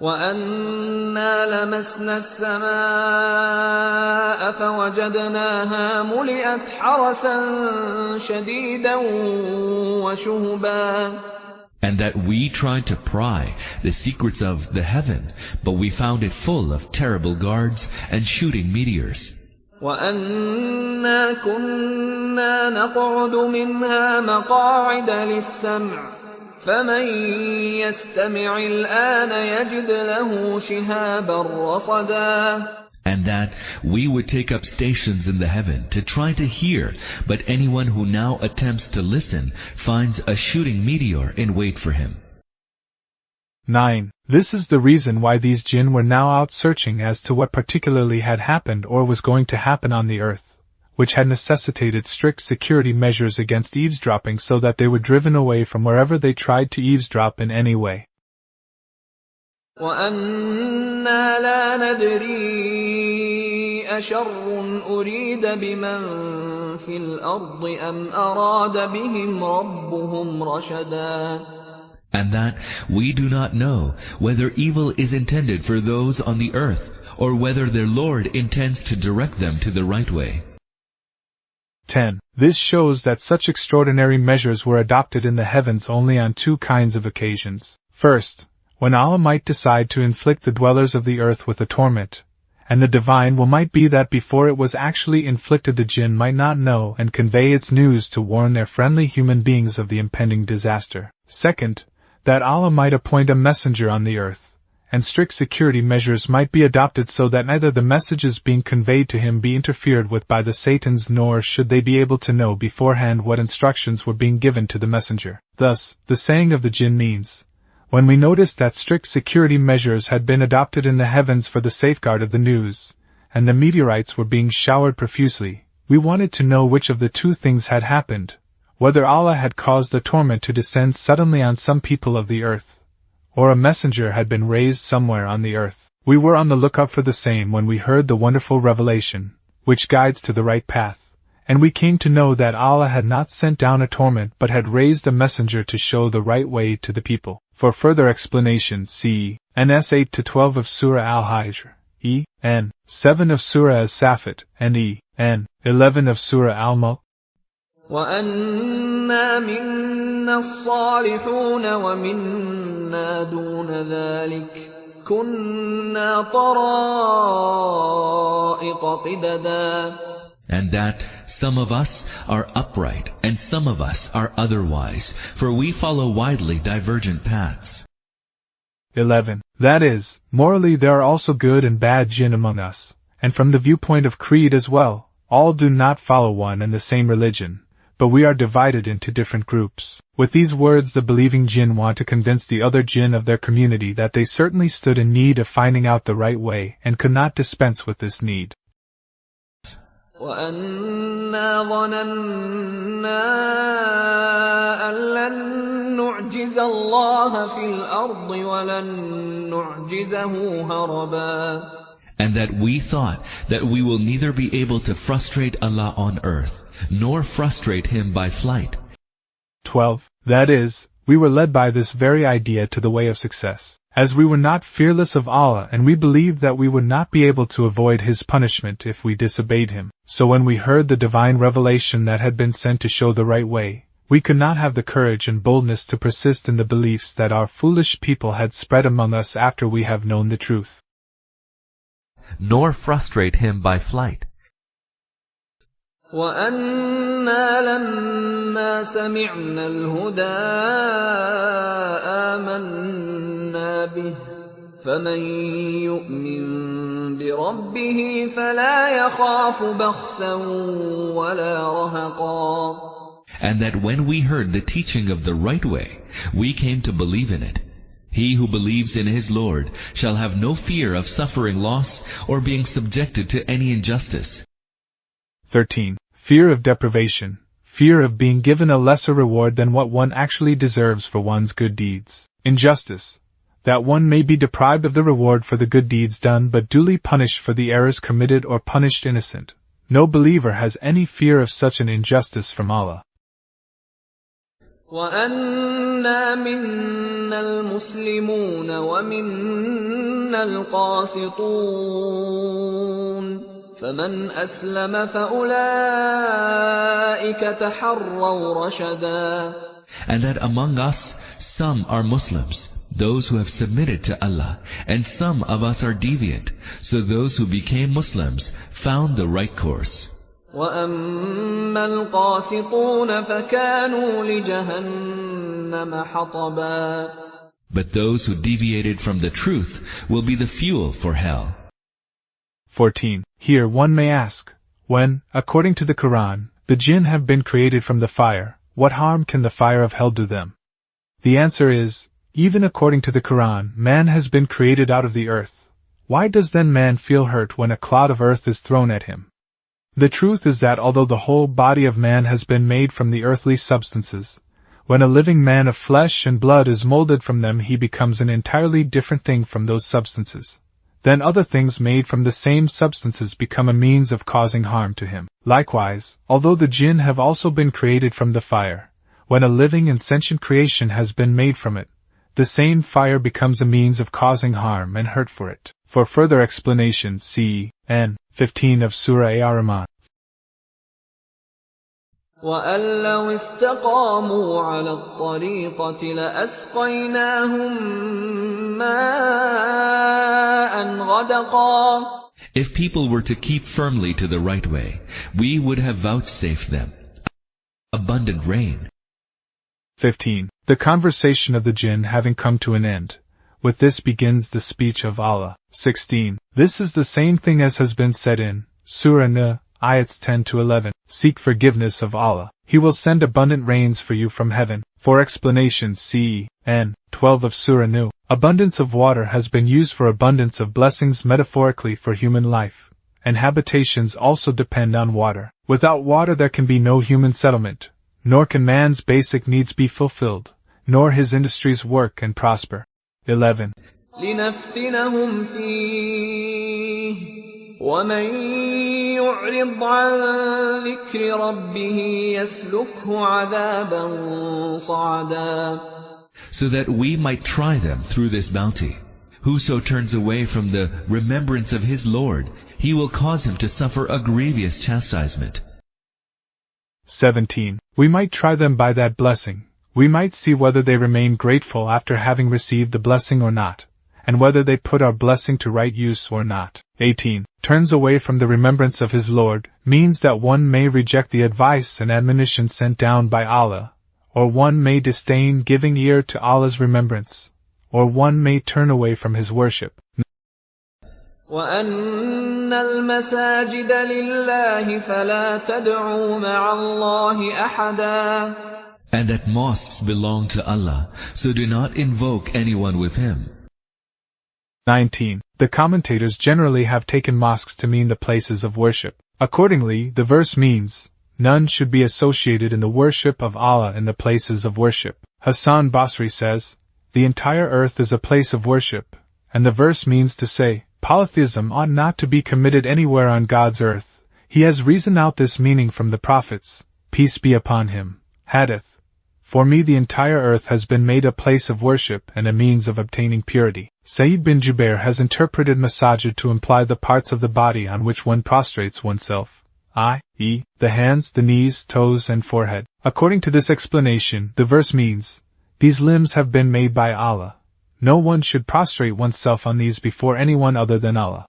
وَأَنَّا لَمَسْنَا السَّمَاءَ فَوَجَدْنَاهَا مُلِئَتْ حَرَسًا شَدِيدًا وَشُهُبًا. And that we tried to pry the secrets of the heaven, but we found it full of terrible guards and shooting meteors. وَأَنَّا كُنَّا نَقْعُدُ مِنْهَا مَقَاعِدَ لِلسَّمْعِ فَمَنْ يَسْتَمِعِ الْآنَ يَجِدْ لَهُ شِهَابًا رَصَدًا. And that we would take up stations in the heaven to try to hear, but anyone who now attempts to listen finds a shooting meteor in wait for him. 9. This is the reason why these jinn were now out searching as to what particularly had happened or was going to happen on the earth, which had necessitated strict security measures against eavesdropping so that they were driven away from wherever they tried to eavesdrop in any way. وَأَنَّا لَا نَدْرِي أَشَرٌّ أُرِيدَ بِمَنْ فِي الْأَرْضِ أَمْ أَرَادَ بِهِمْ رَبُّهُمْ رَشَدًا. And that we do not know whether evil is intended for those on the earth, or whether their Lord intends to direct them to the right way. 10. This shows that such extraordinary measures were adopted in the heavens only on two kinds of occasions. First, when Allah might decide to inflict the dwellers of the earth with a torment, and the divine will might be that before it was actually inflicted the jinn might not know and convey its news to warn their friendly human beings of the impending disaster. Second, that Allah might appoint a messenger on the earth, and strict security measures might be adopted so that neither the messages being conveyed to him be interfered with by the Satans nor should they be able to know beforehand what instructions were being given to the messenger. Thus, the saying of the jinn means, when we noticed that strict security measures had been adopted in the heavens for the safeguard of the news, and the meteorites were being showered profusely, we wanted to know which of the two things had happened, whether Allah had caused a torment to descend suddenly on some people of the earth, or a messenger had been raised somewhere on the earth. We were on the lookout for the same when we heard the wonderful revelation, which guides to the right path, and we came to know that Allah had not sent down a torment but had raised a messenger to show the right way to the people. For further explanation, see NS 8-12 of Surah Al-Hijr, E.N. 7 of Surah As-Safat, and E.N. 11 of Surah Al-Mulk. وَأَنَّا مِنَّا الصَّالِحُونَ وَمِنَّا دُونَ ذَلِكَ كُنَّا طَرَائِقَ قِدَدًا. And that some of us are upright and some of us are otherwise, for we follow widely divergent paths. 11. That is, morally there are also good and bad jinn among us, and from the viewpoint of creed as well, all do not follow one and the same religion, but we are divided into different groups. With these words the believing jinn want to convince the other jinn of their community that they certainly stood in need of finding out the right way and could not dispense with this need. وَأَنَّا ظَنَنَّا أَن لَّن نُّعْجِزَ اللَّهَ فِي الْأَرْضِ وَلَن نُّعْجِزَهُ هَرَبًا. And that we thought that we will neither be able to frustrate Allah on earth, nor frustrate Him by flight. 12. That is, we were led by this very idea to the way of success, as we were not fearless of Allah and we believed that we would not be able to avoid His punishment if we disobeyed Him. So when we heard the divine revelation that had been sent to show the right way, we could not have the courage and boldness to persist in the beliefs that our foolish people had spread among us after we have known the truth. Nor frustrate Him by flight. وَأَنَّا لَمَّا سَمِعْنَا الْهُدَىٰ آمَنَّا بِهِ فَمَن يُؤْمِن بِرَبِّهِ فَلَا يَخَافُ بَخْسًا وَلَا رَهَقًا. And that when we heard the teaching of the right way, we came to believe in it. He who believes in his Lord shall have no fear of suffering loss or being subjected to any injustice. 13. Fear of deprivation, fear of being given a lesser reward than what one actually deserves for one's good deeds. Injustice, that one may be deprived of the reward for the good deeds done but duly punished for the errors committed or punished innocent. No believer has any fear of such an injustice from Allah. وَأَنَّا مِنَّا الْمُسْلِمُونَ وَمِنَّا الْقَاسِطُونَ فَمَنْ أَسْلَمَ فَأُولَئِكَ تَحَرَّوْا رَشَدًا. And that among us some are Muslims, those who have submitted to Allah, and some of us are deviant, so those who became Muslims found the right course. وَأَمَّا الْقَاسِطُونَ فَكَانُوا لِجَهَنَّمَ حَطَبًا. But those who deviated from the truth will be the fuel for hell. 14. Here one may ask, when, according to the Quran, the jinn have been created from the fire, what harm can the fire of hell do them? The answer is, even according to the Quran, man has been created out of the earth. Why does then man feel hurt when a clod of earth is thrown at him? The truth is that although the whole body of man has been made from the earthly substances, when a living man of flesh and blood is molded from them, he becomes an entirely different thing from those substances. Then other things made from the same substances become a means of causing harm to him. Likewise, although the jinn have also been created from the fire, when a living and sentient creation has been made from it, the same fire becomes a means of causing harm and hurt for it. For further explanation, see N. 15 of Surah Ar-Rahman. وَأَن لَّوْ اسْتَقَامُوا عَلَى الطَّرِيقَةِ لَأَسْقَيْنَاهُم مَّاءً غَدَقًا. If people were to keep firmly to the right way, we would have vouchsafed them abundant rain. 15. The conversation of the jinn having come to an end, with this begins the speech of Allah. 16. This is the same thing as has been said in Surah N, ayats 10 to 11. Seek forgiveness of Allah. He will send abundant rains for you from heaven. For explanation, see N. 12 of Surah N. Abundance of water has been used for abundance of blessings metaphorically for human life, and habitations also depend on water. Without water there can be no human settlement, nor can man's basic needs be fulfilled, nor his industries work and prosper. 11. لِنَفْتِنَهُمْ فِيهِ وَمَن يُعْرِضْ عَن ذِكْرِ رَبِّهِ يَسْلُكْهُ عَذَابًا صَعَدًا. So that we might try them through this bounty. Whoso turns away from the remembrance of his Lord, he will cause him to suffer a grievous chastisement. 17. We might try them by that blessing. We might see whether they remain grateful after having received the blessing or not, and whether they put our blessing to right use or not. 18. Turns away from the remembrance of his Lord means that one may reject the advice and admonition sent down by Allah, or one may disdain giving ear to Allah's remembrance, or one may turn away from his worship. وَأَنَّ الْمَسَاجِدَ لِلَّهِ فَلَا تَدْعُوا مَعَ اللَّهِ أَحَدًا. And that mosques belong to Allah, so do not invoke anyone with Him. 19. The commentators generally have taken mosques to mean the places of worship. Accordingly, the verse means, none should be associated in the worship of Allah in the places of worship. Hassan Basri says, the entire earth is a place of worship, and the verse means to say, polytheism ought not to be committed anywhere on God's earth. He has reasoned out this meaning from the prophets, peace be upon him. Hadith. For me the entire earth has been made a place of worship and a means of obtaining purity. Sayyid bin Jubair has interpreted masajid to imply the parts of the body on which one prostrates oneself, i.e., the hands, the knees, toes, and forehead. According to this explanation, the verse means, these limbs have been made by Allah. No one should prostrate oneself on these before anyone other than Allah.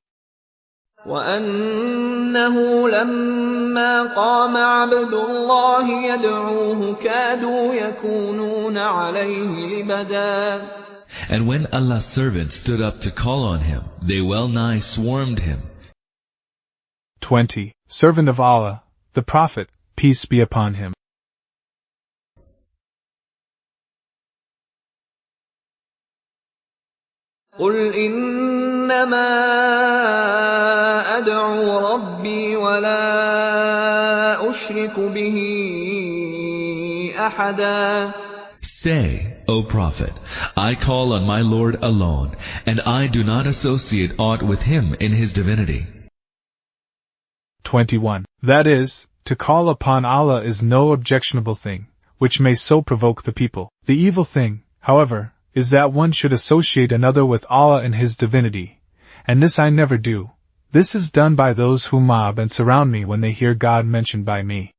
وَأَنَّهُ لَمَّا قَامَ عَبْدُ اللَّهِ يَدْعُوهُ كَادُوا يَكُونُونَ عَلَيْهِ لِبَدًا. And when Allah's servant stood up to call on him, they well nigh swarmed him. 20. Servant of Allah, the Prophet, peace be upon him. قُلْ إِنَّمَا أَدْعُو رَبِّي وَلَا أُشْرِكُ بِهِ أَحَدًا. Say, O Prophet, I call on my Lord alone, and I do not associate aught with him in his divinity. 21. That is, to call upon Allah is no objectionable thing, which may so provoke the people. The evil thing, however, is that one should associate another with Allah in His divinity, and this I never do. This is done by those who mob and surround me when they hear God mentioned by me.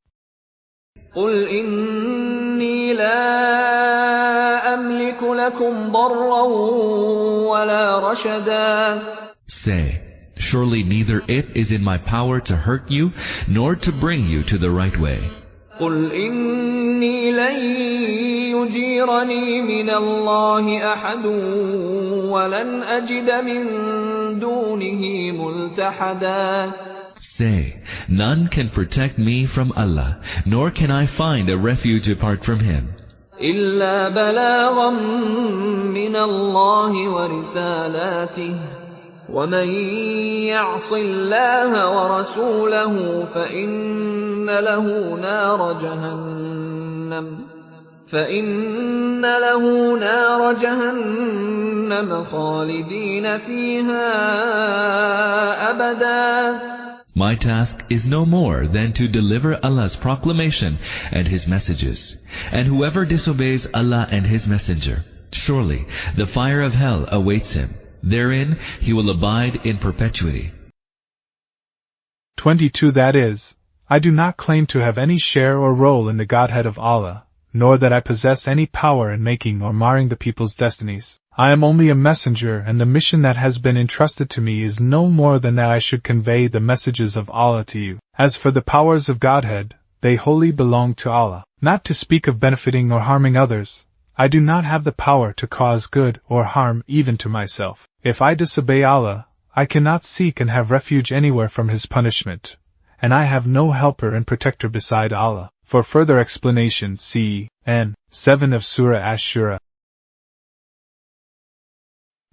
قل إني لا أملك لكم ضرا ولا رشدا. Say, surely neither it is in my power to hurt you, nor to bring you to the right way. قل إني لن يجيرني من الله أحد ولن أجد من دونه ملتحدا. Say, none can protect me from Allah, nor can I find a refuge apart from Him. إلا بلاغا من الله ورسالاته ومن يعص الله ورسوله فإن له نار جهنم خالدين فيها أبدا. My task is no more than to deliver Allah's proclamation and His messages. And whoever disobeys Allah and His messenger, surely the fire of hell awaits him. Therein he will abide in perpetuity. 22 That is, I do not claim to have any share or role in the Godhead of Allah, nor that I possess any power in making or marring the people's destinies. I am only a messenger, and the mission that has been entrusted to me is no more than that I should convey the messages of Allah to you. As for the powers of Godhead, they wholly belong to Allah. Not to speak of benefiting or harming others, I do not have the power to cause good or harm even to myself. If I disobey Allah, I cannot seek and have refuge anywhere from His punishment, and I have no helper and protector beside Allah. For further explanation, see N. 7 of Surah Ash-Shura.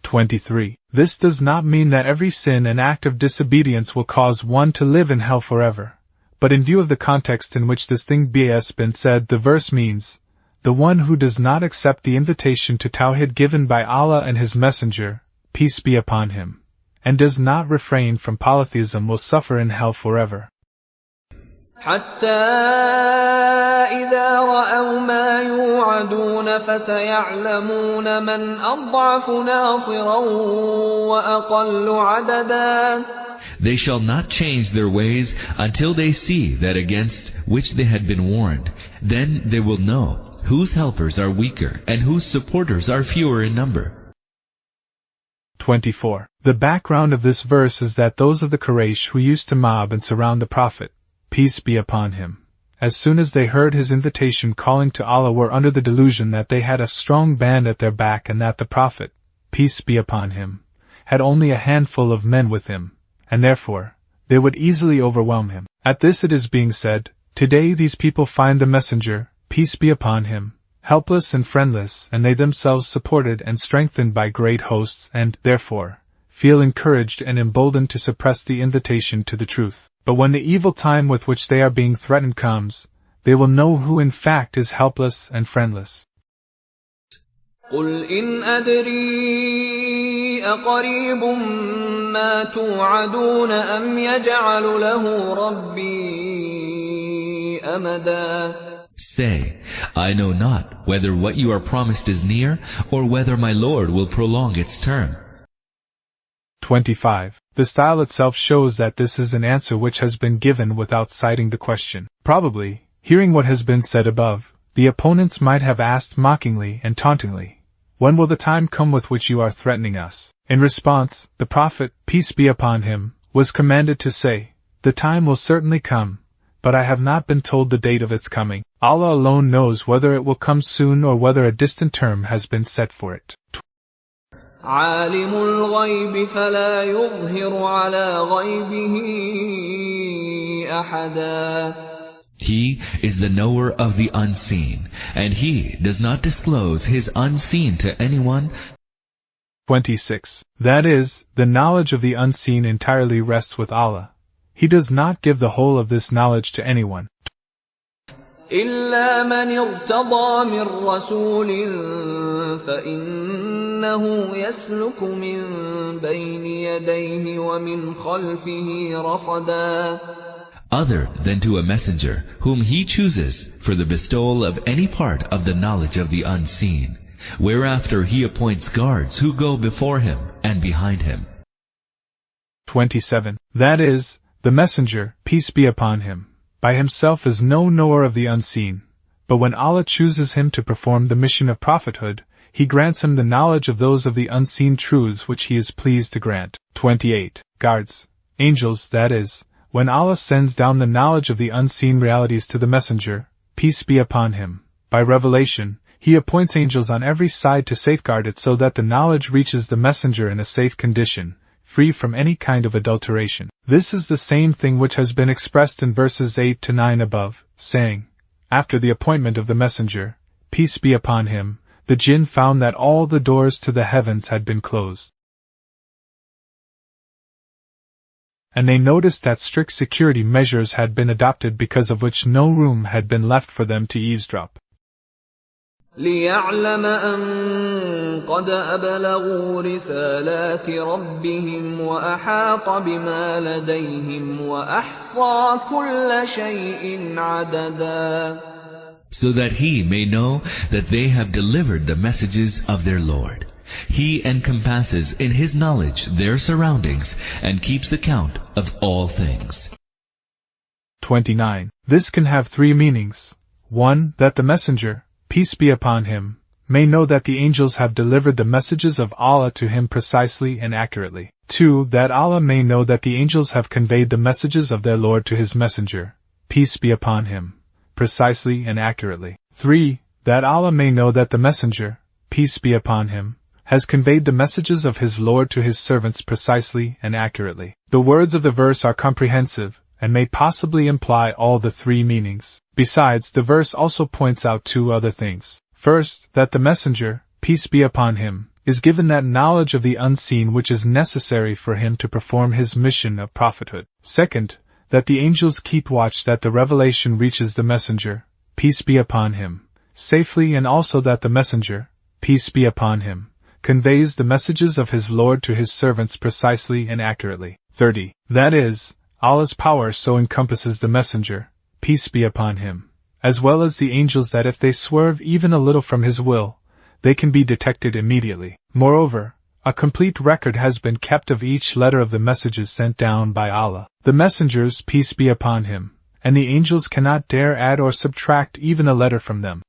23. This does not mean that every sin and act of disobedience will cause one to live in hell forever, but in view of the context in which this thing has been said, the verse means, the one who does not accept the invitation to Tawhid given by Allah and His Messenger, peace be upon him, and does not refrain from polytheism will suffer in hell forever. حتى إذا رأوا ما يوعدون فسيعلمون من أضعف ناصرا وأقل عددا. They shall not change their ways until they see that against which they had been warned. Then they will know whose helpers are weaker and whose supporters are fewer in number. 24. The background of this verse is that those of the Quraysh who used to mob and surround the Prophet, peace be upon him, as soon as they heard his invitation calling to Allah, were under the delusion that they had a strong band at their back and that the Prophet, peace be upon him, had only a handful of men with him, and therefore they would easily overwhelm him. At this it is being said, today these people find the Messenger, peace be upon him, helpless and friendless, and they themselves supported and strengthened by great hosts, and, therefore, feel encouraged and emboldened to suppress the invitation to the truth. But when the evil time with which they are being threatened comes, they will know who in fact is helpless and friendless. قل إن أدري أقريب ما توعدون أم يجعل له ربي أمدا. Say, I know not whether what you are promised is near, or whether my Lord will prolong its term. 25. The style itself shows that this is an answer which has been given without citing the question. Probably, hearing what has been said above, the opponents might have asked mockingly and tauntingly, when will the time come with which you are threatening us? In response, the Prophet, peace be upon him, was commanded to say, the time will certainly come, but I have not been told the date of its coming. Allah alone knows whether it will come soon or whether a distant term has been set for it. عالم الغيب فلا يظهر على غيبه أحدا. He is the knower of the unseen, and He does not disclose His unseen to anyone. 26. That is, the knowledge of the unseen entirely rests with Allah. He does not give the whole of this knowledge to anyone. إلا من ارتضى من رسول فإنه يسلك من بين يديه ومن خلفه رصدا. other than to a messenger whom he chooses for the bestowal of any part of the knowledge of the unseen, whereafter he appoints guards who go before him and behind him. 27. That is, the messenger, peace be upon him, by himself is no knower of the unseen, but when Allah chooses him to perform the mission of prophethood, He grants him the knowledge of those of the unseen truths which He is pleased to grant. 28. Guards, angels, that is, when Allah sends down the knowledge of the unseen realities to the messenger, peace be upon him, by revelation, He appoints angels on every side to safeguard it so that the knowledge reaches the messenger in a safe condition, free from any kind of adulteration. This is the same thing which has been expressed in verses 8 to 9 above, saying, after the appointment of the messenger, peace be upon him, the jinn found that all the doors to the heavens had been closed. And they noticed that strict security measures had been adopted because of which no room had been left for them to eavesdrop. لِيَعْلَمَ أَن قَدْ أَبْلَغُوا رِسَالَاتِ رَبِّهِمْ وَأَحَاطَ بِمَا لَدَيْهِمْ وَأَحْصَى كُلَّ شَيْءٍ عَدَدًا, so that he may know that they have delivered the messages of their Lord. He encompasses in His knowledge their surroundings and keeps account of all things. 29. This can have three meanings. 1. That the messenger, peace be upon him, may know that the angels have delivered the messages of Allah to him precisely and accurately. 2. That Allah may know that the angels have conveyed the messages of their Lord to His messenger, peace be upon him, precisely and accurately. 3. That Allah may know that the messenger, peace be upon him, has conveyed the messages of his Lord to His servants precisely and accurately. The words of the verse are comprehensive, and may possibly imply all the three meanings. Besides, the verse also points out two other things. First, that the messenger, peace be upon him, is given that knowledge of the unseen which is necessary for him to perform his mission of prophethood. Second, that the angels keep watch that the revelation reaches the messenger, peace be upon him, safely, and also that the messenger, peace be upon him, conveys the messages of his Lord to His servants precisely and accurately. 30. That is, Allah's power so encompasses the messenger, peace be upon him, as well as the angels that if they swerve even a little from His will, they can be detected immediately. Moreover, a complete record has been kept of each letter of the messages sent down by Allah. The messengers, peace be upon him, and the angels cannot dare add or subtract even a letter from them.